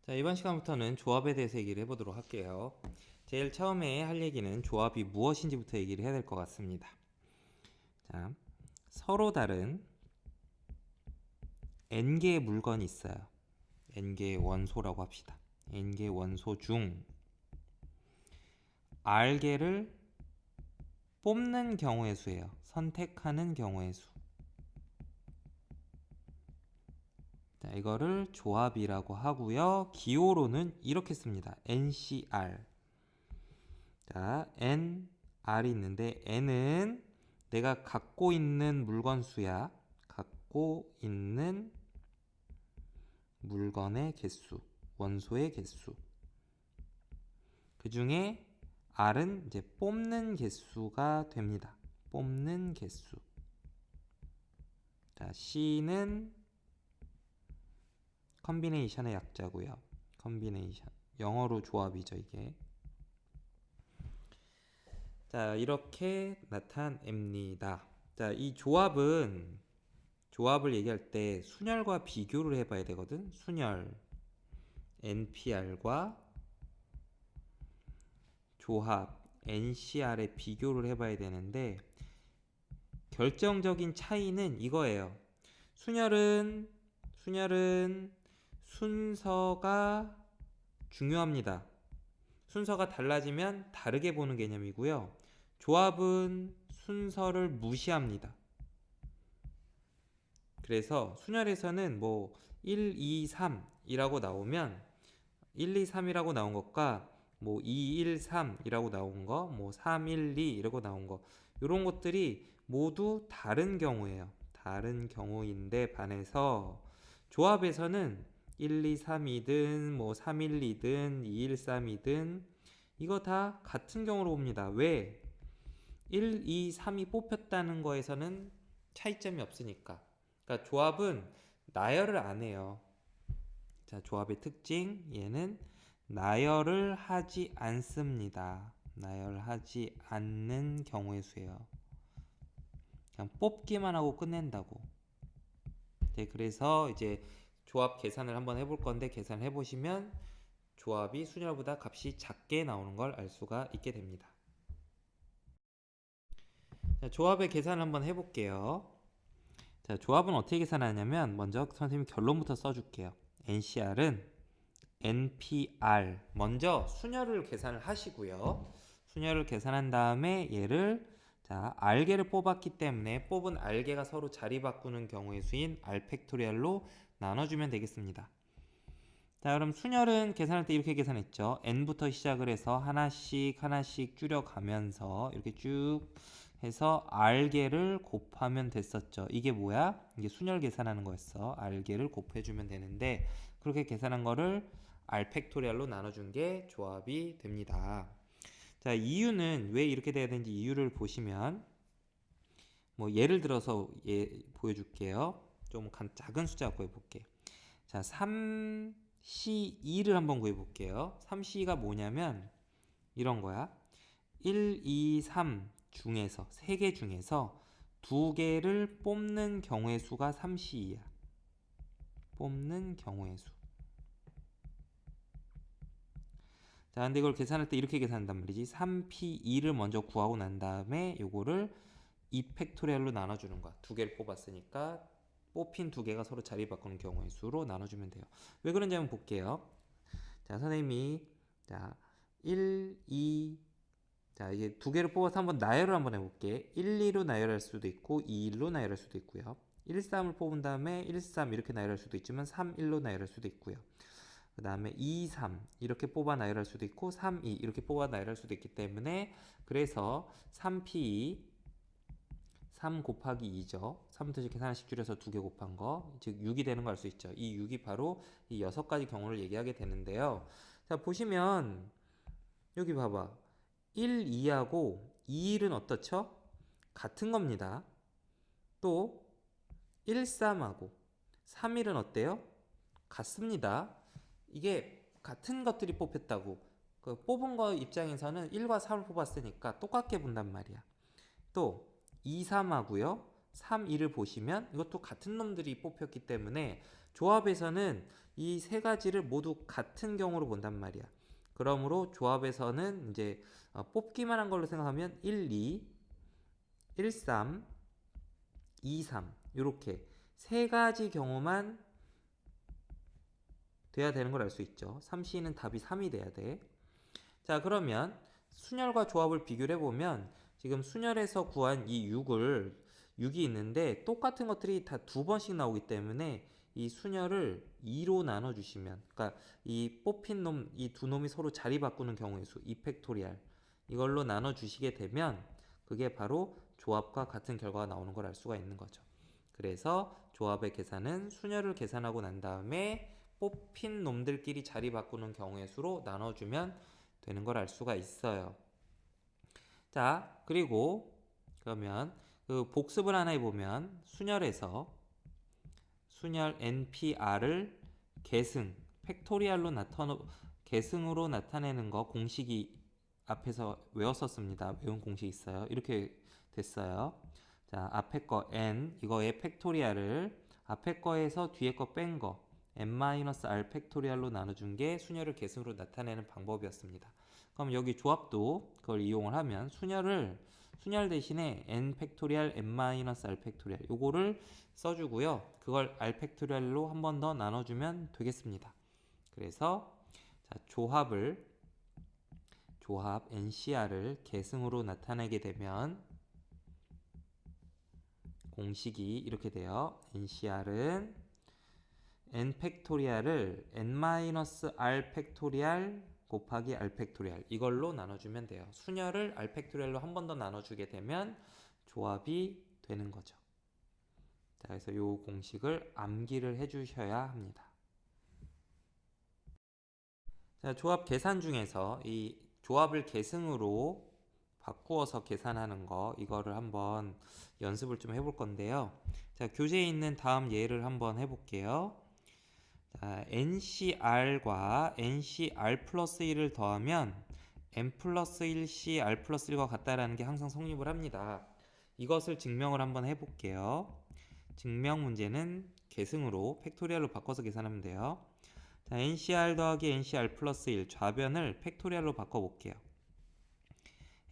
자, 이번 시간부터는 조합에 대해서 얘기를 해보도록 할게요. 제일 처음에 할 얘기는 조합이 무엇인지부터 얘기를 해야 될 것 같습니다. 자, 서로 다른 n개의 물건이 있어요. n개의 원소라고 합시다. n개의 원소 중 r개를 뽑는 경우의 수예요. 선택하는 경우의 수. 자, 이거를 조합이라고 하고요. 기호로는 이렇게 씁니다. NCR. 자, N, R이 있는데 N은 내가 갖고 있는 물건 수야. 갖고 있는 물건의 개수, 원소의 개수. 그 중에 R은 이제 뽑는 개수가 됩니다. 뽑는 개수. 자, C는 컨비네이션의 약자고요. 컨비네이션. 영어로 조합이죠, 이게. 자, 이렇게 나타냅니다. 자, 이 조합을 얘기할 때 순열과 비교를 해봐야 되거든. 순열 NPR과 조합 NCR의 비교를 해봐야 되는데 결정적인 차이는 이거예요. 순열은 순서가 중요합니다. 순서가 달라지면 다르게 보는 개념이고요. 조합은 순서를 무시합니다. 그래서 순열에서는 뭐 1, 2, 3이라고 나오면 1, 2, 3이라고 나온 것과 뭐 2, 1, 3이라고 나온 거, 뭐 3, 1, 2 이라고 나온 거 이런 것들이 모두 다른 경우예요. 다른 경우인데 반해서 조합에서는 1, 2, 3이든 뭐 3, 1, 2든 2, 1, 3이든 이거 다 같은 경우로 봅니다. 왜? 1, 2, 3이 뽑혔다는 거에서는 차이점이 없으니까. 그러니까 조합은 나열을 안 해요. 자, 조합의 특징 얘는 나열을 하지 않습니다. 나열하지 않는 경우의 수예요. 그냥 뽑기만 하고 끝낸다고. 네, 그래서 이제 조합 계산을 한번 해볼 건데 계산을 해보시면 조합이 순열보다 값이 작게 나오는 걸 알 수가 있게 됩니다. 자, 조합의 계산을 한번 해볼게요. 자, 조합은 어떻게 계산하냐면 먼저 선생님이 결론부터 써줄게요. NCR은 NPR 먼저 순열을 계산을 하시고요. 순열을 계산한 다음에 얘를 자 R개를 뽑았기 때문에 뽑은 R개가 서로 자리 바꾸는 경우의 수인 R 팩토리얼로 나눠주면 되겠습니다. 자, 그럼 순열은 계산할 때 이렇게 계산했죠. n부터 시작을 해서 하나씩 줄여가면서 이렇게 쭉 해서 r개를 곱하면 됐었죠. 이게 뭐야? 이게 순열 계산하는 거였어. r개를 곱해주면 되는데 그렇게 계산한 거를 r 팩토리얼로 나눠준 게 조합이 됩니다. 자, 이유는 왜 이렇게 돼야 되는지 이유를 보시면 뭐 예를 들어서 보여줄게요. 좀 작은 숫자 갖고 해볼게. 자, 3C2를 한번 구해볼게요. 3C가 뭐냐면 이런 거야. 1, 2, 3 중에서 3개 중에서 2개를 뽑는 경우의 수가 3C야. 뽑는 경우의 수. 자, 근데 이걸 계산할 때 이렇게 계산한단 말이지. 3P2를 먼저 구하고 난 다음에 요거를 2팩토리얼로 나눠주는 거야. 2개를 뽑았으니까 뽑힌 2개가 서로 자리 바꾸는 경우의 수로 나눠주면 돼요. 왜 그런지 한번 볼게요. 자, 선생님이 자 1, 2 자, 이게 2개를 뽑아서 한번 나열을 한번 해볼게. 1, 2로 나열할 수도 있고 2, 1로 나열할 수도 있고요. 1, 3을 뽑은 다음에 1, 3 이렇게 나열할 수도 있지만 3, 1로 나열할 수도 있고요. 그 다음에 2, 3 이렇게 뽑아 나열할 수도 있고 3, 2 이렇게 뽑아 나열할 수도 있기 때문에 그래서 3P 3 곱하기 2죠. 3부터 이렇게 하나씩 줄여서 2개 곱한 거, 즉 6이 되는 걸 알 수 있죠. 이 6이 바로 이 6가지 경우를 얘기하게 되는데요. 자, 보시면 여기 봐봐. 1, 2하고 2, 1은 어떻죠? 같은 겁니다. 또 1, 3하고 3, 1은 어때요? 같습니다. 이게 같은 것들이 뽑혔다고. 그 뽑은 거 입장에서는 1과 3을 뽑았으니까 똑같게 본단 말이야. 또 2, 3하고요. 3, 2를 보시면 이것도 같은 놈들이 뽑혔기 때문에 조합에서는 이 세 가지를 모두 같은 경우로 본단 말이야. 그러므로 조합에서는 이제 뽑기만 한 걸로 생각하면 1, 2, 1, 3, 2, 3 이렇게 세 가지 경우만 돼야 되는 걸 알 수 있죠. 3C는 답이 3이 돼야 돼. 자, 그러면 순열과 조합을 비교를 해보면 지금 순열에서 구한 이 6이 있는데 똑같은 것들이 다 두 번씩 나오기 때문에 이 순열을 2로 나눠주시면, 그러니까 이 뽑힌 놈, 이 두 놈이 서로 자리 바꾸는 경우의 수, 2팩토리알 이걸로 나눠주시게 되면 그게 바로 조합과 같은 결과가 나오는 걸 알 수가 있는 거죠. 그래서 조합의 계산은 순열을 계산하고 난 다음에 뽑힌 놈들끼리 자리 바꾸는 경우의 수로 나눠주면 되는 걸 알 수가 있어요. 자, 그리고 그러면 그 복습을 하나 해보면 순열에서 순열 NPR을 계승, 팩토리얼로 계승으로 나타내는 거 공식이 앞에서 외웠었습니다. 외운 공식 있어요. 이렇게 됐어요. 자, 앞에 거 n 이거의 팩토리얼을 앞에 거에서 뒤에 거 뺀 거 n-r 팩토리얼로 나눠준 게 순열을 계승으로 나타내는 방법이었습니다. 그럼 여기 조합도 그걸 이용을 하면 순열 대신에 n 팩토리얼 n-r 팩토리얼 요거를 써주고요. 그걸 r 팩토리얼로 한 번 더 나눠주면 되겠습니다. 그래서 자, 조합 NCR을 계승으로 나타내게 되면 공식이 이렇게 돼요. NCR은 n 팩토리얼을 n-r 팩토리얼 곱하기 r 팩토리얼 이걸로 나눠주면 돼요. 순열을 r 팩토리얼로 한 번 더 나눠주게 되면 조합이 되는 거죠. 자, 그래서 이 공식을 암기를 해주셔야 합니다. 자, 조합 계산 중에서 이 조합을 계승으로 바꾸어서 계산하는 거 이거를 한번 연습을 좀 해볼 건데요. 자, 교재에 있는 다음 예를 한번 해볼게요. 자, NCR과 NCR 플러스 1을 더하면 N 플러스 1C R 플러스 1과 같다라는 게 항상 성립을 합니다. 이것을 증명을 한번 해볼게요. 증명 문제는 계승으로 팩토리얼로 바꿔서 계산하면 돼요. 자, NCR 더하기 NCR 플러스 1 좌변을 팩토리얼로 바꿔볼게요.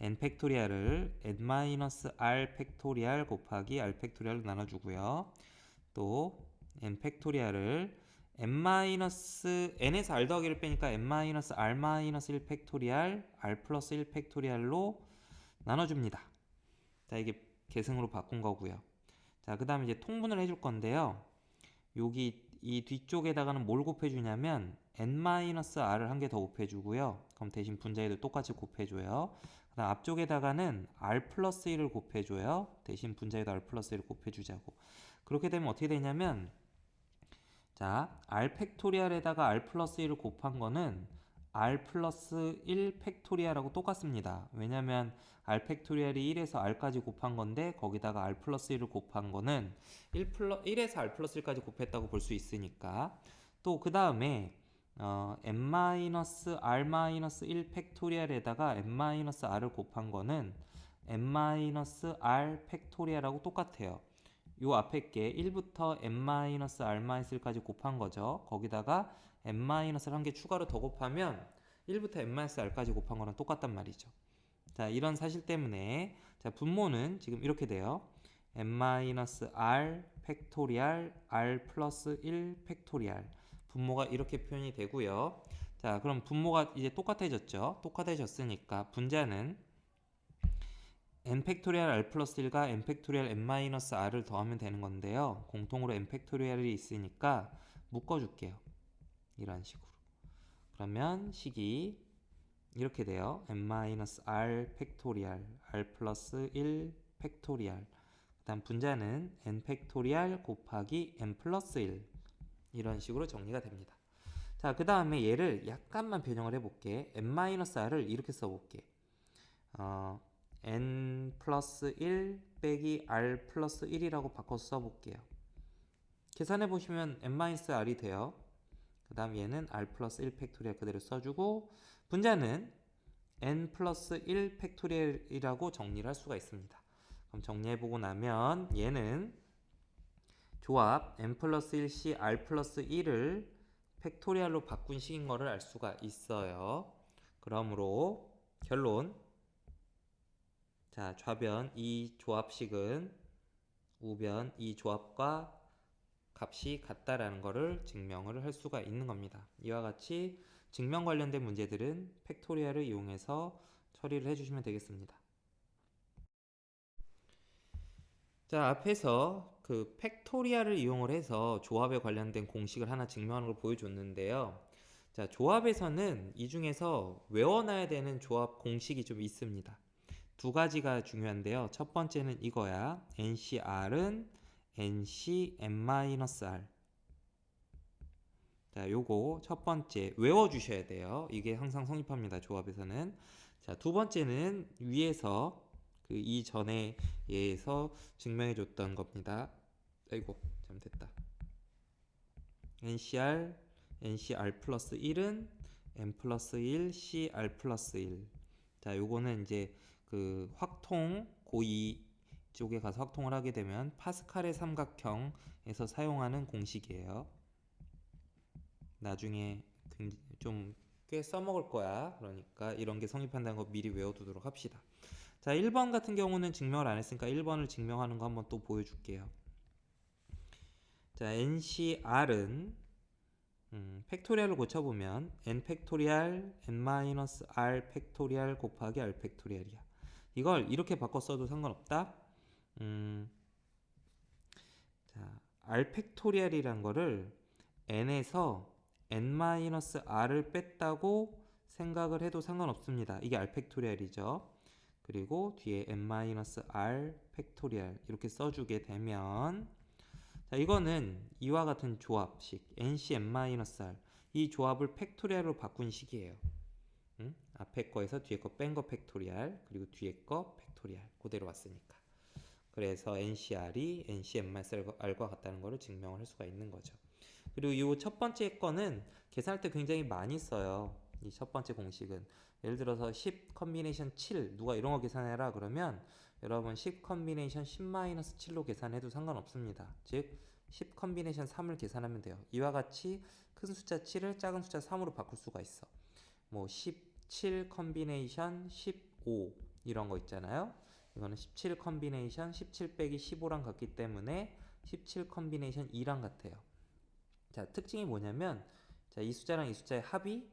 n 팩토리얼을 n-r 팩토리얼 곱하기 r 팩토리얼로 나눠주고요. 또 n 팩토리얼을 n에서 r 더하기를 빼니까 n-r-1 팩토리얼 r 플러스 1 팩토리얼로 나눠줍니다. 자, 이게 계승으로 바꾼 거고요. 자, 그 다음에 이제 통분을 해줄 건데요. 여기 이 뒤쪽에다가는 뭘 곱해주냐면 n-r을 한 개 더 곱해주고요. 그럼 대신 분자에도 똑같이 곱해줘요. 그 다음 앞쪽에다가는 r 플러스 1을 곱해줘요. 대신 분자에도 r 플러스 1을 곱해주자고. 그렇게 되면 어떻게 되냐면 자, r 팩토리얼에다가 r 플러스 1을 곱한 거는 r 플러스 1 팩토리얼하고 똑같습니다. 왜냐면 r 팩토리얼이 1에서 r까지 곱한 건데 거기다가 r 플러스 1을 곱한 거는 1에서 r 플러스 1까지 곱했다고 볼 수 있으니까 또 그 다음에 n-r-1 팩토리얼에다가 n-r을 곱한 거는 n-r 팩토리얼하고 똑같아요. 요 앞에 게 1부터 n-r-1까지 곱한 거죠. 거기다가 n-를 한 개 추가로 더 곱하면 1부터 n-r까지 곱한 거랑 똑같단 말이죠. 자, 이런 사실 때문에 자, 분모는 지금 이렇게 돼요. n-r 팩토리얼 r 플러스 1 팩토리얼 분모가 이렇게 표현이 되고요. 자, 그럼 분모가 이제 똑같아졌죠. 똑같아졌으니까 분자는 n 팩토리얼 r 플러스 1과 n 팩토리얼 n-r을 더하면 되는 건데요. 공통으로 n 팩토리얼이 있으니까 묶어줄게요. 이런 식으로. 그러면 식이 이렇게 돼요. n-r 팩토리얼 r 플러스 1 팩토리얼 그 다음 분자는 n 팩토리얼 곱하기 n 플러스 1 이런 식으로 정리가 됩니다. 자, 그 다음에 얘를 약간만 변형을 해볼게. n-r을 이렇게 써볼게. n 플러스 1 빼기 r 플러스 1이라고 바꿔서 써볼게요. 계산해보시면 n-r이 돼요. 그 다음 얘는 r 플러스 1 팩토리얼 그대로 써주고 분자는 n 플러스 1 팩토리얼이라고 정리를 할 수가 있습니다. 그럼 정리해보고 나면 얘는 조합 n 플러스 1c r 플러스 1을 팩토리얼로 바꾼 식인 거를 알 수가 있어요. 그러므로 결론, 자 좌변 이 조합식은 우변 이 조합과 값이 같다라는 것을 증명을 할 수가 있는 겁니다. 이와 같이 증명 관련된 문제들은 팩토리얼을 이용해서 처리를 해주시면 되겠습니다. 자, 앞에서 그 팩토리얼을 이용을 해서 조합에 관련된 공식을 하나 증명하는 걸 보여줬는데요. 자, 조합에서는 이 중에서 외워놔야 되는 조합 공식이 좀 있습니다. 두 가지가 중요한데요. 첫 번째는 이거야. NCR은 NCn-R. 자, 요거 첫 번째 외워주셔야 돼요. 이게 항상 성립합니다. 조합에서는. 자, 두 번째는 위에서 그 이전에 예에서 증명해줬던 겁니다. 아이고, 잘못됐다. NCR, NCR 플러스 1은 N 플러스 1, CR 플러스 1. 자, 요거는 이제 그 확통 고2 쪽에 가서 확통을 하게 되면 파스칼의 삼각형에서 사용하는 공식이에요. 나중에 좀 꽤 써먹을 거야. 그러니까 이런 게 성립한다는 거 미리 외워두도록 합시다. 자, 1번 같은 경우는 증명을 안 했으니까 1번을 증명하는 거 한번 또 보여줄게요. 자, NCR은 팩토리얼을 고쳐보면 n 팩토리얼 n-r 팩토리얼 곱하기 r 팩토리얼이야. 이걸 이렇게 바꿔 써도 상관없다. 자, r 팩토리얼이란 거를 n에서 n-r을 뺐다고 생각을 해도 상관없습니다. 이게 r 팩토리얼이죠. 그리고 뒤에 n-r 팩토리얼 이렇게 써주게 되면, 자, 이거는 이와 같은 조합식 NCn-r 이 조합을 팩토리얼로 바꾼 식이에요. 앞에 거에서 뒤에 거 뺀 거 팩토리얼, 그리고 뒤에 거 팩토리얼 그대로 왔으니까. 그래서 NCR이 NCn-r과 같다는 것을 증명을 할 수가 있는 거죠. 그리고 이 첫 번째 거는 계산할 때 굉장히 많이 써요. 이 첫 번째 공식은 예를 들어서 10 컨비네이션 7 누가 이런 거 계산해라 그러면 여러분 10 컨비네이션 10-7로 계산해도 상관없습니다. 즉 10 컨비네이션 3을 계산하면 돼요. 이와 같이 큰 숫자 7을 작은 숫자 3으로 바꿀 수가 있어. 뭐 17 컨비네이션 15 이런 거 있잖아요. 이거는 17 컨비네이션 17 빼기 15랑 같기 때문에 17 컨비네이션 2랑 같아요. 자, 특징이 뭐냐면, 자, 이 숫자랑 이 숫자의 합이,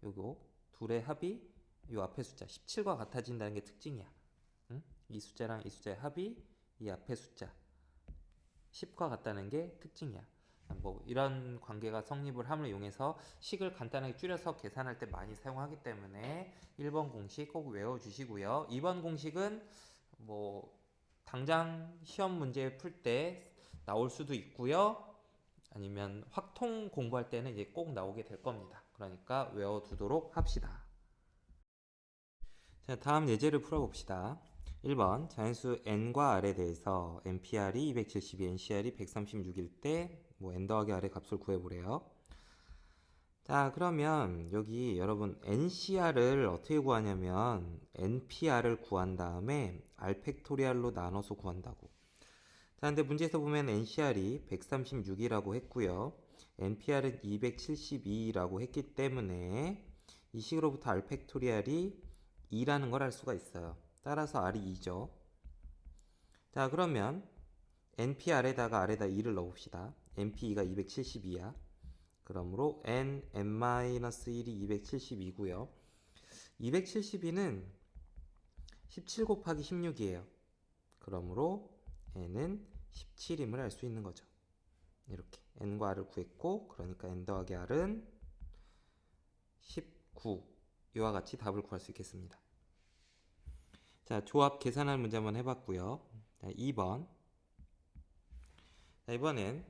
요거 둘의 합이 요 앞에 숫자 17과 같아진다는 게 특징이야. 응? 이 숫자랑 이 숫자의 합이 이 앞에 숫자 10과 같다는 게 특징이야. 뭐 이런 관계가 성립을 함을 이용해서 식을 간단하게 줄여서 계산할 때 많이 사용하기 때문에 1번 공식 꼭 외워주시고요. 2번 공식은 뭐 당장 시험 문제 풀 때 나올 수도 있고요. 아니면 확통 공부할 때는 이제 꼭 나오게 될 겁니다. 그러니까 외워두도록 합시다. 자, 다음 예제를 풀어봅시다. 1번 자연수 n과 r에 대해서 npr이 272, ncr이 136일 때 뭐 n 더하기 r의 값을 구해보래요. 자, 그러면 여기 여러분 ncr을 어떻게 구하냐면 npr을 구한 다음에 r 팩토리얼로 나눠서 구한다고. 자, 근데 문제에서 보면 NCR이 136이라고 했고요. NPR은 272라고 했기 때문에 이 식으로부터 R 팩토리얼이 2라는 걸 알 수가 있어요. 따라서 R이 2죠. 자, 그러면 NPR에다가 R에다 2를 넣어봅시다. NP2가 272야. 그러므로 N-1이 272고요. 272는 17 곱하기 16이에요. 그러므로 N은 17임을 알 수 있는 거죠. 이렇게 N과 R을 구했고, 그러니까 N 더하기 R은 19 이와 같이 답을 구할 수 있겠습니다. 자, 조합 계산하는 문제 한번 해봤고요. 자, 2번. 자, 이번엔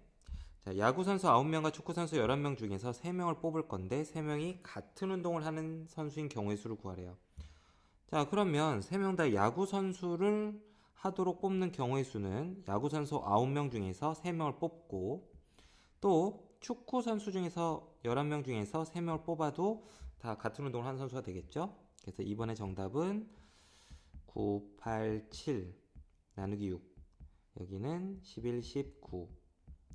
자, 야구선수 9명과 축구선수 11명 중에서 3명을 뽑을 건데 3명이 같은 운동을 하는 선수인 경우의 수를 구하래요. 자, 그러면 3명 다 야구선수를 하도록 뽑는 경우의 수는 야구선수 9명 중에서 3명을 뽑고, 또 축구선수 중에서 11명 중에서 3명을 뽑아도 다 같은 운동을 하는 선수가 되겠죠. 그래서 이번에 정답은 9, 8, 7 나누기 6. 여기는 11, 19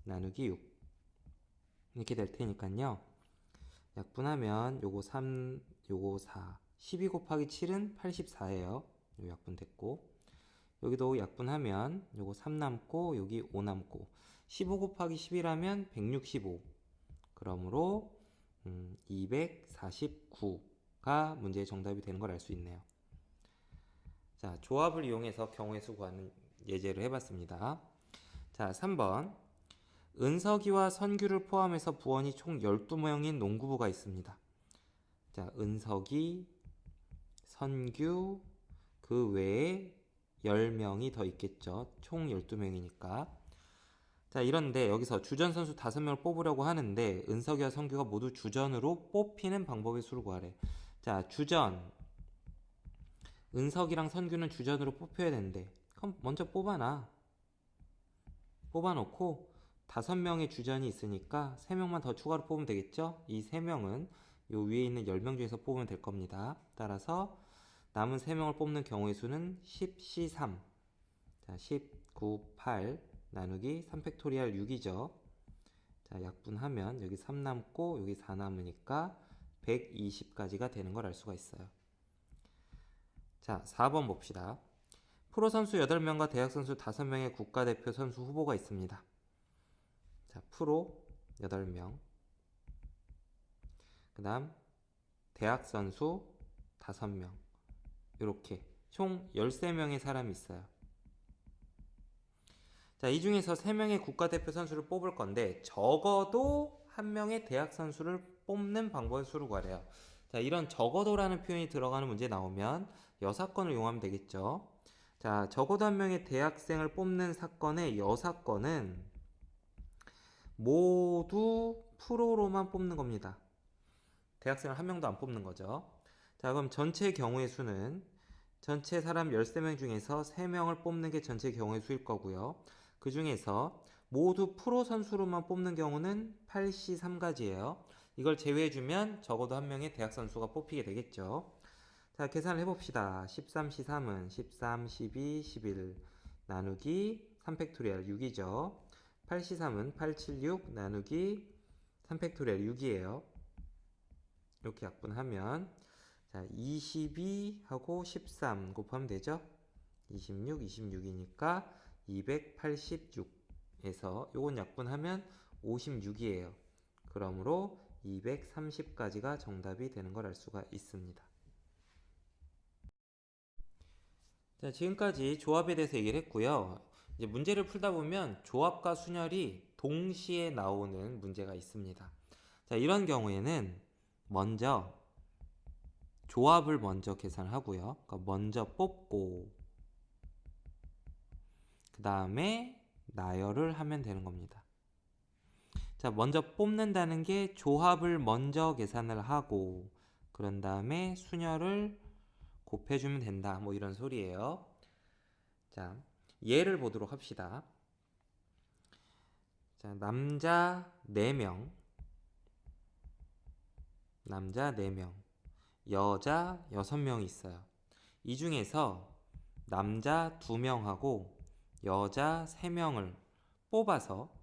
나누기 6. 이렇게 될 테니까요. 약분하면 요거 3, 요거 4. 12 곱하기 7은 84예요. 요 약분됐고. 여기도 약분하면 요거 3 남고 여기 5 남고 15 곱하기 10이라면 165. 그러므로 249가 문제의 정답이 되는 걸 알 수 있네요. 자, 조합을 이용해서 경우의 수 구하는 예제를 해봤습니다. 자, 3번. 은석이와 선규를 포함해서 부원이 총 12명인 농구부가 있습니다. 자, 은석이, 선규, 그 외에 10명이 더 있겠죠. 총 12명이니까. 자, 이런데 여기서 주전 선수 5명을 뽑으려고 하는데 은석이와 선규가 모두 주전으로 뽑히는 방법의 수를 구하래. 자, 주전. 은석이랑 선규는 주전으로 뽑혀야 되는데 그럼 먼저 뽑아놔. 뽑아놓고 5명의 주전이 있으니까 3명만 더 추가로 뽑으면 되겠죠? 이 3명은 요 위에 있는 10명 중에서 뽑으면 될 겁니다. 따라서 남은 3명을 뽑는 경우의 수는 10C3. 자, 10, 9, 8 나누기 3팩토리얼 6이죠. 자, 약분하면 여기 3 남고 여기 4 남으니까 120까지가 되는 걸 알 수가 있어요. 자, 4번 봅시다. 프로 선수 8명과 대학 선수 5명의 국가대표 선수 후보가 있습니다. 자, 프로 8명. 그 다음 대학 선수 5명. 이렇게 총 13명의 사람이 있어요. 자, 이 중에서 3명의 국가대표 선수를 뽑을 건데 적어도 1명의 대학 선수를 뽑는 방법의 수를 구하래요. 자, 이런 적어도라는 표현이 들어가는 문제 나오면 여사건을 이용하면 되겠죠. 자, 적어도 1명의 대학생을 뽑는 사건의 여사건은 모두 프로로만 뽑는 겁니다. 대학생을 1명도 안 뽑는 거죠. 자, 그럼 전체 경우의 수는 전체 사람 13명 중에서 3명을 뽑는 게 전체 경우의 수일 거고요. 그 중에서 모두 프로 선수로만 뽑는 경우는 8C3가지예요. 이걸 제외해주면 적어도 1명의 대학 선수가 뽑히게 되겠죠. 자, 계산을 해봅시다. 13C3은 13, 12, 11 나누기 3팩토리얼 6이죠. 8C3은 876 나누기 3팩토리얼 6이에요. 이렇게 약분하면 자, 22하고 13 곱하면 되죠. 26, 26이니까 286에서 요건 약분하면 56이에요. 그러므로 230까지가 정답이 되는 걸 알 수가 있습니다. 자, 지금까지 조합에 대해서 얘기를 했고요. 이제 문제를 풀다 보면 조합과 순열이 동시에 나오는 문제가 있습니다. 자, 이런 경우에는 먼저 조합을 먼저 계산하고요. 그러니까 먼저 뽑고 그 다음에 나열을 하면 되는 겁니다. 자, 먼저 뽑는다는 게 조합을 먼저 계산을 하고 그런 다음에 순열을 곱해주면 된다. 뭐 이런 소리예요. 자, 예를 보도록 합시다. 자, 남자 4명, 남자 4명, 여자 6명이 있어요. 이 중에서 남자 2명하고 여자 3명을 뽑아서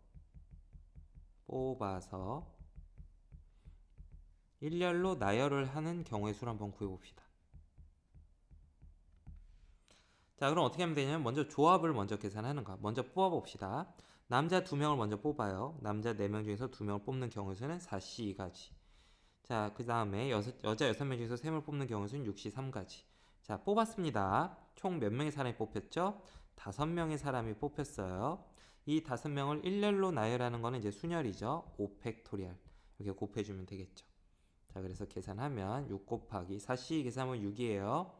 일렬로 나열을 하는 경우의 수를 한번 구해봅시다. 자, 그럼 어떻게 하면 되냐면 먼저 조합을 먼저 계산하는 거야. 먼저 뽑아봅시다. 남자 2명을 먼저 뽑아요. 남자 4명 중에서 2명을 뽑는 경우의 수는 4C2가지. 자, 그 다음에 여자 6명 중에서 3명을 뽑는 경우의 수는 6C3가지. 자, 뽑았습니다. 총 몇 명의 사람이 뽑혔죠? 5명의 사람이 뽑혔어요. 이 5명을 일렬로 나열하는 거는 이제 순열이죠. 5팩토리얼. 이렇게 곱해주면 되겠죠. 자, 그래서 계산하면 6 곱하기 4C 계산하면 6이에요.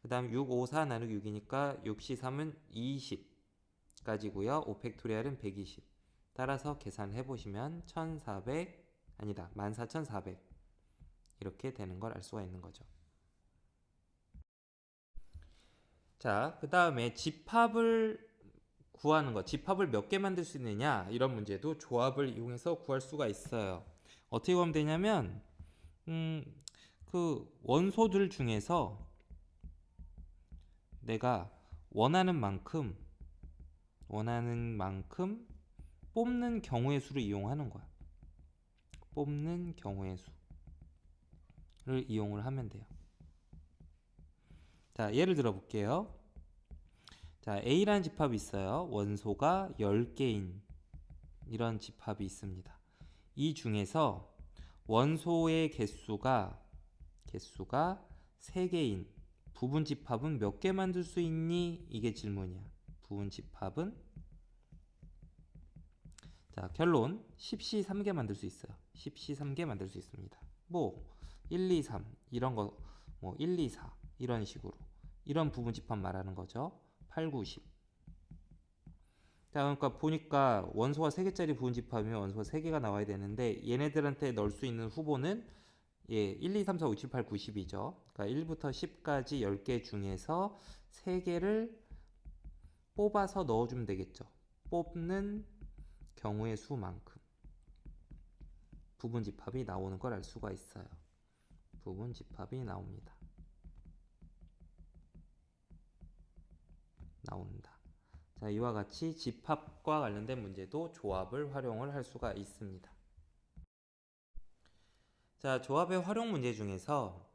그 다음 6, 5, 4 나누기 6이니까 6C3은 20까지고요. 5팩토리얼은 120. 따라서 계산을 해보시면 14,400 이렇게 되는 걸 알 수가 있는 거죠. 자, 그 다음에 집합을 구하는 것, 집합을 몇 개 만들 수 있느냐 이런 문제도 조합을 이용해서 구할 수가 있어요. 어떻게 하면 되냐면 그 원소들 중에서 내가 원하는 만큼 원하는 만큼 뽑는 경우의 수를 이용하는 거야. 뽑는 경우의 수를 이용을 하면 돼요. 자, 예를 들어 볼게요. 자, A라는 집합이 있어요. 원소가 10개인 이런 집합이 있습니다. 이 중에서 원소의 개수가 3개인 부분 집합은 몇 개 만들 수 있니? 이게 질문이야. 부분 집합은 자, 결론 10시 3개 만들 수 있어요. 10시 3개 만들 수 있습니다. 뭐 1, 2, 3 이런 거 뭐 1, 2, 4 이런 식으로 이런 부분 집합 말하는 거죠. 8, 9, 10. 자, 그러니까 보니까 원소가 3개짜리 부분 집합이면 원소가 3개가 나와야 되는데 얘네들한테 넣을 수 있는 후보는 1, 2, 3, 4, 5, 7, 8, 9, 10이죠. 그러니까 1부터 10까지 10개 중에서 3개를 뽑아서 넣어주면 되겠죠. 뽑는 경우의 수만큼 부분 집합이 나오는 걸 알 수가 있어요. 부분 집합이 나옵니다. 나온다. 자, 이와 같이 집합과 관련된 문제도 조합을 활용을 할 수가 있습니다. 자, 조합의 활용 문제 중에서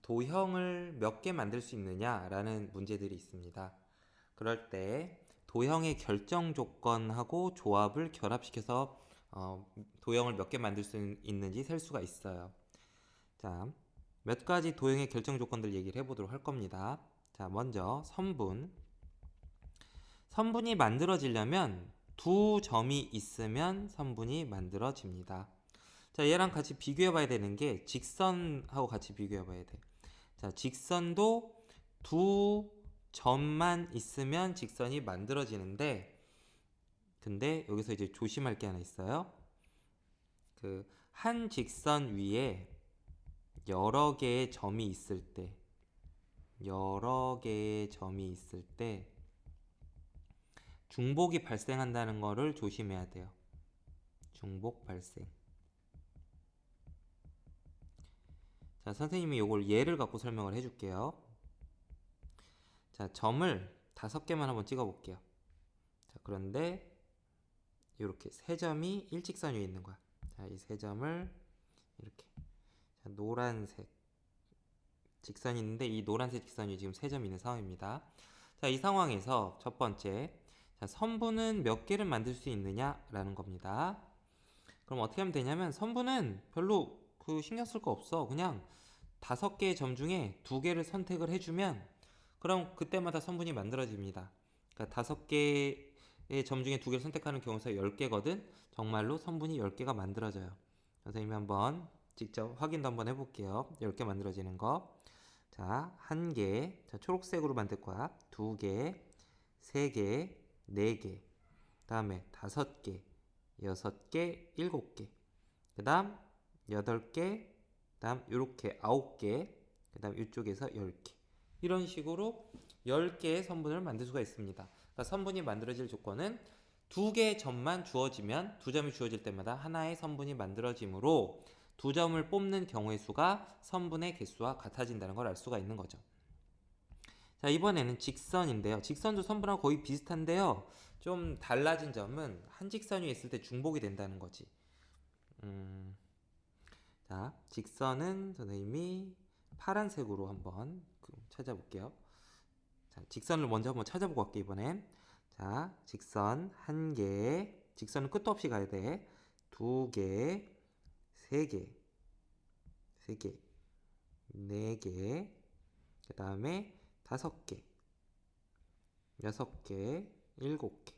도형을 몇 개 만들 수 있느냐라는 문제들이 있습니다. 그럴 때 도형의 결정 조건하고 조합을 결합시켜서 도형을 몇 개 만들 수 있는지 셀 수가 있어요. 자, 몇 가지 도형의 결정 조건들 얘기를 해보도록 할 겁니다. 자, 먼저 선분이 만들어지려면 두 점이 있으면 선분이 만들어집니다. 자, 얘랑 같이 비교해 봐야 되는 게 직선하고 같이 비교해 봐야 돼. 자, 직선도 두 점만 있으면 직선이 만들어지는데 근데 여기서 이제 조심할 게 하나 있어요. 한 직선 위에 여러 개의 점이 있을 때 중복이 발생한다는 거를 조심해야 돼요. 중복 발생. 자, 선생님이 이걸 예를 갖고 설명을 해줄게요. 자, 점을 5개만 한번 찍어 볼게요. 자, 그런데 이렇게 세 점이 일직선 위에 있는 거야. 자, 이 세 점을 이렇게 자, 노란색 직선이 있는데 이 노란색 직선 위에 지금 세 점이 있는 상황입니다. 자, 이 상황에서 첫 번째 자, 선분은 몇 개를 만들 수 있느냐라는 겁니다. 그럼 어떻게 하면 되냐면 선분은 별로 신경 쓸 거 없어. 그냥 5개의 점 중에 2개를 선택을 해주면 그럼 그때마다 선분이 만들어집니다. 그러니까 5개의 점 중에 2개를 선택하는 경우에서 10개거든. 정말로 선분이 10개가 만들어져요. 선생님이 한번 직접 확인도 한번 해볼게요. 10개 만들어지는 거. 자, 1개. 자, 초록색으로 만들 거야. 2개, 3개, 4개. 다음에 5개, 6개, 7개. 그 다음 8개, 그 다음 요렇게 9개, 그 다음 이쪽에서 10개. 이런 식으로 10개의 선분을 만들 수가 있습니다. 그러니까 선분이 만들어질 조건은 2개의 점만 주어지면 2점이 주어질 때마다 하나의 선분이 만들어지므로 2점을 뽑는 경우의 수가 선분의 개수와 같아진다는 걸 알 수가 있는 거죠. 자, 이번에는 직선인데요. 직선도 선분하고 거의 비슷한데요. 좀 달라진 점은 한 직선 위에 있을 때 중복이 된다는 거지. 자, 직선은 선생님이 파란색으로 한번 찾아볼게요. 자, 직선을 먼저 한번 찾아보고 갈게요, 이번엔. 자, 직선 1개, 직선은 끝도 없이 가야 돼. 2개, 3개, 4개, 그 다음에 5개, 6개, 7개.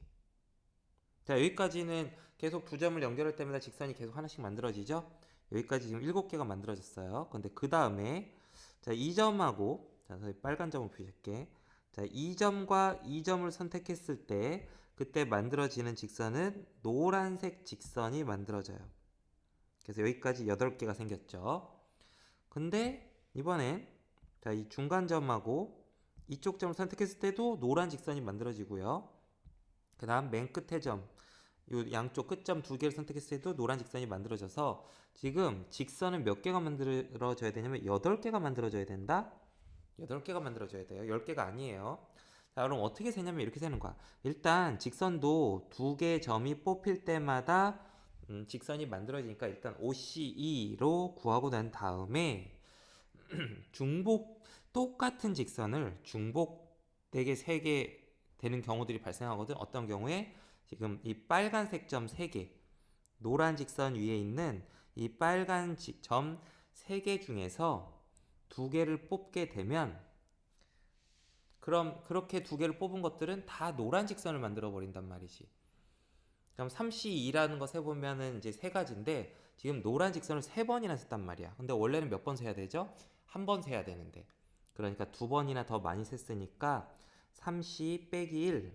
자, 여기까지는 계속 2점을 연결할 때마다 직선이 계속 하나씩 만들어지죠? 여기까지 지금 7개가 만들어졌어요. 근데 그 다음에 자, 2점하고 자, 빨간 점을 표시할게. 자, 2점과 2점을 선택했을 때 그때 만들어지는 직선은 노란색 직선이 만들어져요. 그래서 여기까지 8개가 생겼죠. 근데 이번엔 자, 이 중간점하고 이쪽 점을 선택했을 때도 노란 직선이 만들어지고요. 그 다음 맨 끝의 점, 요 양쪽 끝점 2개를 선택했을 때도 노란 직선이 만들어져서 지금 직선은 몇 개가 만들어져야 되냐면 8개가 만들어져야 된다. 8개가 만들어져야 돼요. 10개가 아니에요. 자, 그럼 어떻게 세냐면 이렇게 세는 거야. 일단 직선도 두 개 점이 뽑힐 때마다 직선이 만들어지니까 일단 OCE로 구하고 난 다음에 중복 똑같은 직선을 중복 4개, 3개 되는 경우들이 발생하거든. 어떤 경우에 지금 이 빨간색 점 3개, 노란 직선 위에 있는 이 빨간 점 3개 중에서 2개를 뽑게 되면 그럼 그렇게 2개를 뽑은 것들은 다 노란 직선을 만들어 버린단 말이지. 그럼 3C2라는 거 세보면은 이제 세 가지인데 지금 노란 직선을 3번이나 셌단 말이야. 근데 원래는 몇 번 세야 되죠? 한 번 세야 되는데. 그러니까 2번이나 더 많이 셌으니까 3C 빼기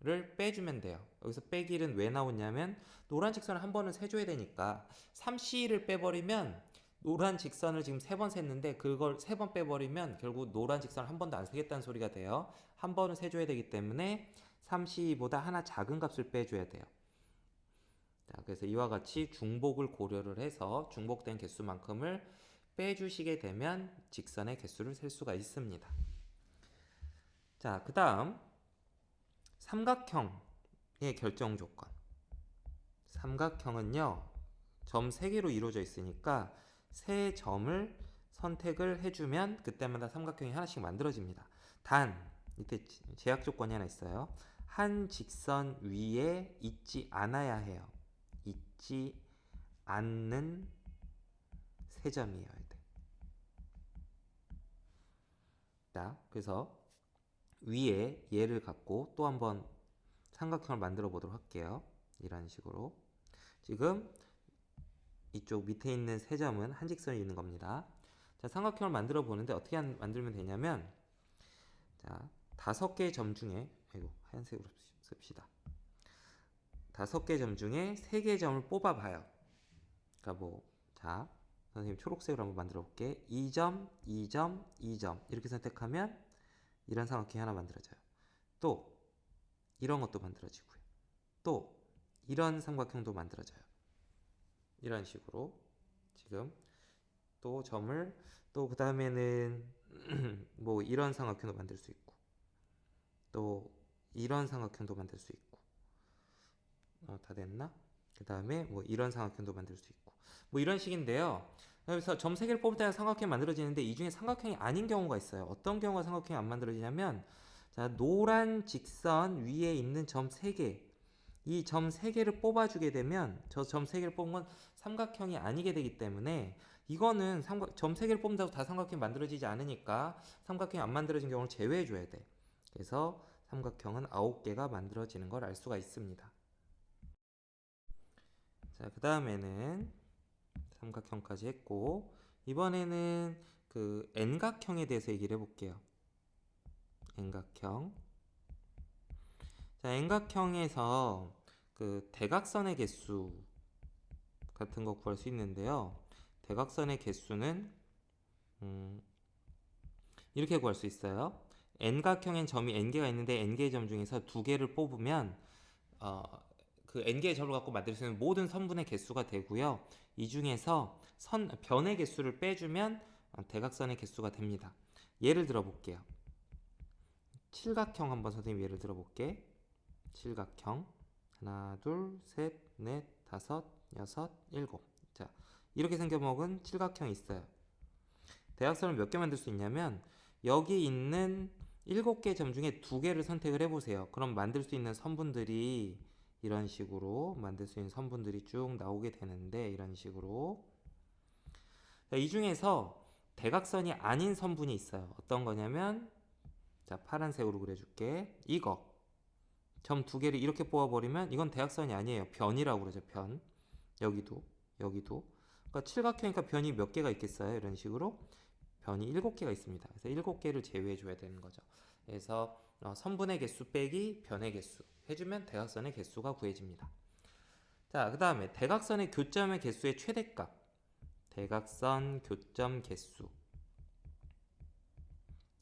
1을 빼주면 돼요. 여기서 빼기 1은 왜 나오냐면 노란 직선을 한 번은 세줘야 되니까 3C를 빼버리면 노란 직선을 지금 3번 셌는데 그걸 3번 빼버리면 결국 노란 직선을 한 번도 안 세겠다는 소리가 돼요. 한 번은 세줘야 되기 때문에 3C보다 하나 작은 값을 빼줘야 돼요. 자, 그래서 이와 같이 중복을 고려를 해서 중복된 개수만큼을 빼주시게 되면 직선의 개수를 셀 수가 있습니다. 자, 그 다음 삼각형의 결정 조건. 삼각형은요, 점 3개로 이루어져 있으니까 세 점을 선택을 해주면 그때마다 삼각형이 하나씩 만들어집니다. 단, 이때 제약 조건이 하나 있어요. 한 직선 위에 있지 않아야 해요. 있지 않는 세 점이어야 돼. 자, 그래서 위에 얘를 갖고 또 한번 삼각형을 만들어 보도록 할게요. 이런 식으로. 지금 이쪽 밑에 있는 세 점은 한 직선이 있는 겁니다. 자, 삼각형을 만들어 보는데 어떻게 만들면 되냐면, 자, 5개의 점 중에, 아이고, 하얀색으로 씁시다. 5개 점 중에 3개의 점을 뽑아 봐요. 그러니까 뭐, 자, 선생님 초록색으로 한번 만들어 볼게. 2점, 2점, 2점. 이렇게 선택하면 이런 삼각형이 하나 만들어져요. 또, 이런 것도 만들어지고요. 또, 이런 삼각형도 만들어져요. 이런 식으로 지금 또 점을 또 그 다음에는 뭐 이런 삼각형도 만들 수 있고 또 이런 삼각형도 만들 수 있고 다 됐나? 그 다음에 뭐 이런 삼각형도 만들 수 있고 뭐 이런 식인데요. 그래서 점 3개를 뽑을 때 삼각형이 만들어지는데 이 중에 삼각형이 아닌 경우가 있어요. 어떤 경우가 삼각형이 안 만들어지냐면 자, 노란 직선 위에 있는 점 3개 이 점 3개를 뽑아주게 되면 저 점 3개를 뽑은 건 삼각형이 아니게 되기 때문에 이거는 점 3개를 뽑는다고 다 삼각형이 만들어지지 않으니까 삼각형이 안 만들어진 경우를 제외해 줘야 돼. 그래서 삼각형은 9개가 만들어지는 걸 알 수가 있습니다. 자, 그 다음에는 삼각형까지 했고 이번에는 그 N각형에 대해서 얘기를 해볼게요. N각형. 자, N각형에서 그 대각선의 개수 같은 거 구할 수 있는데요. 대각선의 개수는 이렇게 구할 수 있어요. N각형엔 점이 N개가 있는데 N개의 점 중에서 2개를 뽑으면 그 N개의 점을 갖고 만들 수 있는 모든 선분의 개수가 되고요. 이 중에서 변의 개수를 빼주면 대각선의 개수가 됩니다. 예를 들어 볼게요. 칠각형 한번 선생님 예를 들어 볼게. 칠각형 하나, 둘, 셋, 넷, 다섯, 여섯, 일곱. 자, 이렇게 생겨먹은 칠각형이 있어요. 대각선을 몇 개 만들 수 있냐면 여기 있는 7개 점 중에 2개를 선택을 해보세요. 그럼 만들 수 있는 선분들이 이런 식으로 만들 수 있는 선분들이 쭉 나오게 되는데 이런 식으로 자, 이 중에서 대각선이 아닌 선분이 있어요. 어떤 거냐면 자, 파란색으로 그려줄게. 이거 점 2개를 이렇게 뽑아버리면 이건 대각선이 아니에요. 변이라고 그러죠. 변. 여기도 여기도 그러니까 칠각형이니까 변이 몇 개가 있겠어요. 이런 식으로 변이 7개가 있습니다. 그래서 7개를 제외해 줘야 되는 거죠. 그래서 선분의 개수 빼기 변의 개수 해주면 대각선의 개수가 구해집니다. 자, 그 다음에 대각선의 교점의 개수의 최대값. 대각선 교점 개수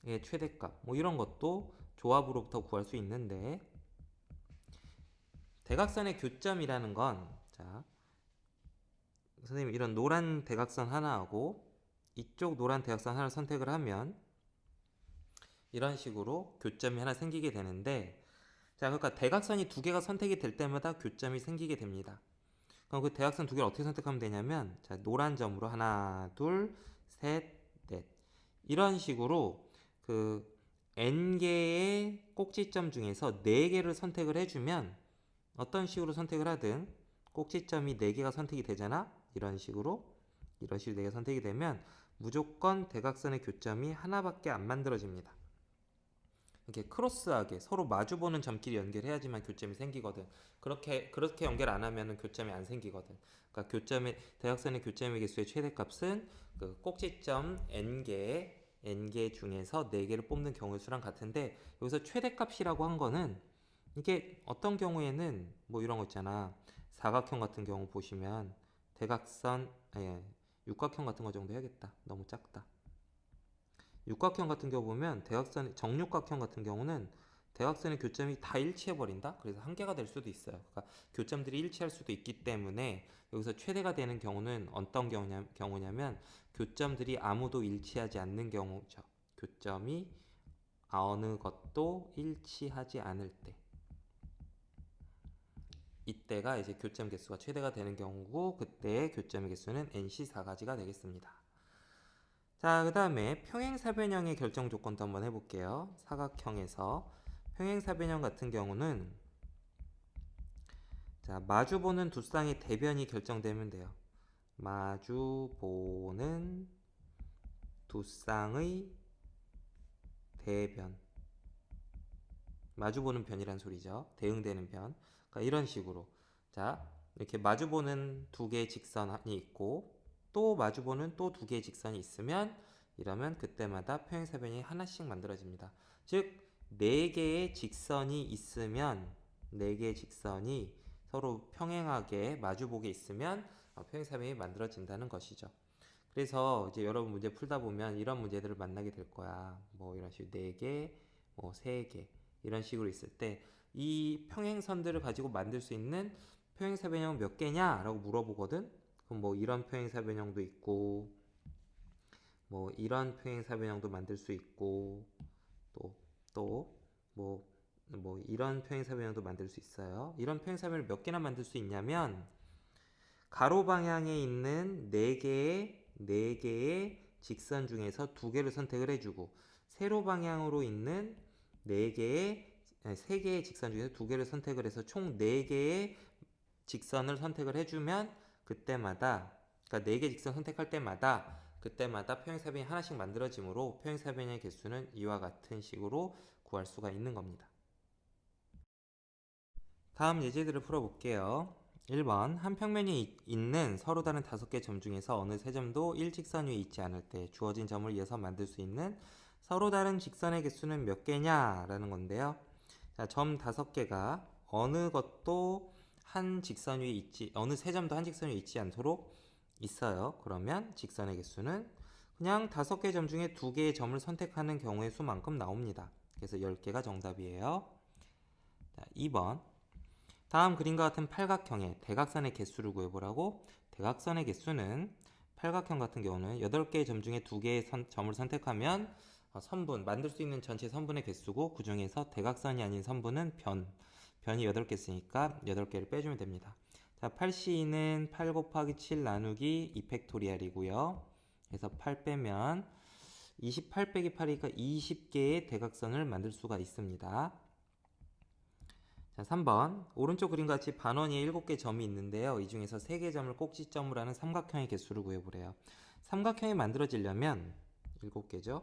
의 최대값 뭐 이런 것도 조합으로부터 구할 수 있는데 대각선의 교점이라는 건 자, 선생님 이런 노란 대각선 하나하고 이쪽 노란 대각선 하나를 선택을 하면 이런 식으로 교점이 하나 생기게 되는데, 자, 그러니까 대각선이 두 개가 선택이 될 때마다 교점이 생기게 됩니다. 그럼 그 대각선 두 개를 어떻게 선택하면 되냐면, 자, 노란 점으로 하나, 둘, 셋, 넷. 이런 식으로 그 n개의 꼭지점 중에서 4개를 선택을 해주면, 어떤 식으로 선택을 하든 꼭지점이 4개가 선택이 되잖아. 이런 식으로 4개가 선택이 되면 무조건 대각선의 교점이 하나밖에 안 만들어집니다. 이렇게 크로스하게 서로 마주보는 점끼리 연결해야지만 교점이 생기거든. 그렇게 연결 안 하면은 교점이 안 생기거든. 그러니까 대각선의 교점의 개수의 최대값은 그 꼭지점 n개 중에서 4개를 뽑는 경우의 수랑 같은데, 여기서 최대값이라고 한 거는 이게 어떤 경우에는 뭐 이런 거 있잖아. 사각형 같은 경우 보시면 대각선, 육각형 같은 거 정도 해야겠다. 너무 작다. 육각형 같은 경우 보면 정육각형 같은 경우는 대각선의 교점이 다 일치해버린다? 그래서 한 개가 될 수도 있어요. 그러니까 교점들이 일치할 수도 있기 때문에 여기서 최대가 되는 경우는 어떤 경우냐면 교점들이 아무도 일치하지 않는 경우죠. 교점이 어느 것도 일치하지 않을 때. 이때가 이제 교점 개수가 최대가 되는 경우고, 그때의 교점의 개수는 NC4가지가 되겠습니다. 자, 그 다음에 평행사변형의 결정 조건도 한번 해볼게요. 사각형에서 평행사변형 같은 경우는, 자, 마주보는 두 쌍의 대변이 결정되면 돼요. 마주보는 두 쌍의 대변. 마주보는 변이란 소리죠. 대응되는 변. 그러니까 이런 식으로. 자, 이렇게 마주보는 두 개의 직선이 있고, 또 마주보는 또 두 개의 직선이 있으면, 이러면 그때마다 평행사변이 하나씩 만들어집니다. 즉, 네 개의 직선이 있으면, 네 개의 직선이 서로 평행하게 마주보게 있으면 평행사변이 만들어진다는 것이죠. 그래서 이제 여러분 문제 풀다 보면 이런 문제들을 만나게 될 거야. 뭐 이런 식으로 4개, 뭐 3개 이런 식으로 있을 때 이 평행선들을 가지고 만들 수 있는 평행사변형은 몇 개냐? 라고 물어보거든. 그럼 뭐 이런 평행사변형도 있고, 뭐 이런 평행사변형도 만들 수 있고, 뭐 이런 평행사변형도 만들 수 있어요. 이런 평행사변을 몇 개나 만들 수 있냐면, 가로 방향에 있는 4개의 직선 중에서 2개를 선택을 해주고, 세로 방향으로 있는 3개의 직선 중에서 2개를 선택을 해서 총 4개의 직선을 선택을 해주면 그때마다, 그러니까 4개 직선 선택할 때마다 그때마다 평행사변이 하나씩 만들어지므로 평행사변의 개수는 이와 같은 식으로 구할 수가 있는 겁니다. 다음 예제들을 풀어볼게요. 1번, 한 평면이 있는 서로 다른 5개 점 중에서 어느 세 점도 일직선 위에 있지 않을 때 주어진 점을 이어서 만들 수 있는 서로 다른 직선의 개수는 몇 개냐? 라는 건데요. 자, 점 5개가 어느 세 점도 한 직선 위에 있지 않도록 있어요. 그러면 직선의 개수는 그냥 5개 점 중에 2개의 점을 선택하는 경우의 수만큼 나옵니다. 그래서 10개가 정답이에요. 자, 2번. 다음 그림과 같은 팔각형의 대각선의 개수를 구해보라고. 대각선의 개수는 팔각형 같은 경우는 8개의 점 중에 2개의 점을 선택하면 선분, 만들 수 있는 전체 선분의 개수고, 그 중에서 대각선이 아닌 선분은 변이 8개 쓰니까 8개를 빼주면 됩니다. 자, 8C는 8 곱하기 7 나누기 2팩토리얼이고요. 그래서 8 빼면 28 빼기 8이니까 20개의 대각선을 만들 수가 있습니다. 자, 3번. 오른쪽 그림과 같이 반원 위에 7개 점이 있는데요. 이 중에서 3개 점을 꼭지점으로 하는 삼각형의 개수를 구해보래요. 삼각형이 만들어지려면 7개죠.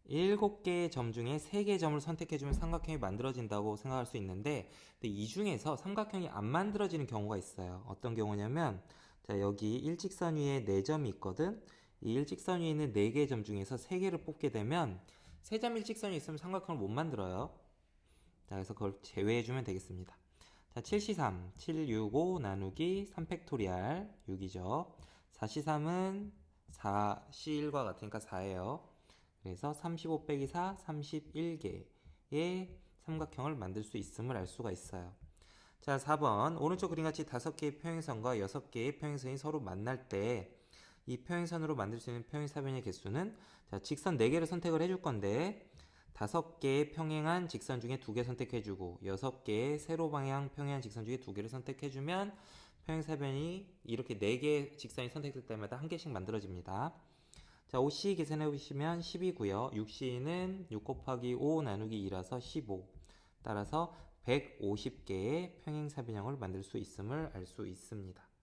7개의 점 중에 3개의 점을 선택해주면 삼각형이 만들어진다고 생각할 수 있는데, 근데 이 중에서 삼각형이 안 만들어지는 경우가 있어요. 어떤 경우냐면, 자, 여기 일직선 위에 4점이 있거든. 이 일직선 위에 있는 4개의 점 중에서 3개를 뽑게 되면 3점 일직선이 있으면 삼각형을 못 만들어요. 자, 그래서 그걸 제외해주면 되겠습니다. 자, 7C3, 765 나누기 3팩토리알 6이죠. 4C3은 4C1과 같으니까 4예요. 그래서 35 빼기 4, 31개의 삼각형을 만들 수 있음을 알 수가 있어요. 자, 4번. 오른쪽 그림같이 5개의 평행선과 6개의 평행선이 서로 만날 때 이 평행선으로 만들 수 있는 평행사변의 개수는, 자, 직선 4개를 선택을 해줄 건데, 5개의 평행한 직선 중에 2개 선택해주고 6개의 세로 방향 평행한 직선 중에 2개를 선택해주면 평행사변이 이렇게 4개의 직선이 선택될 때마다 1개씩 만들어집니다. 자, OC 계산해 보시면 10이고요. 6C는 6 곱하기 5 나누기 2라서 15. 따라서 150개의 평행사변형을 만들 수 있음을 알 수 있습니다.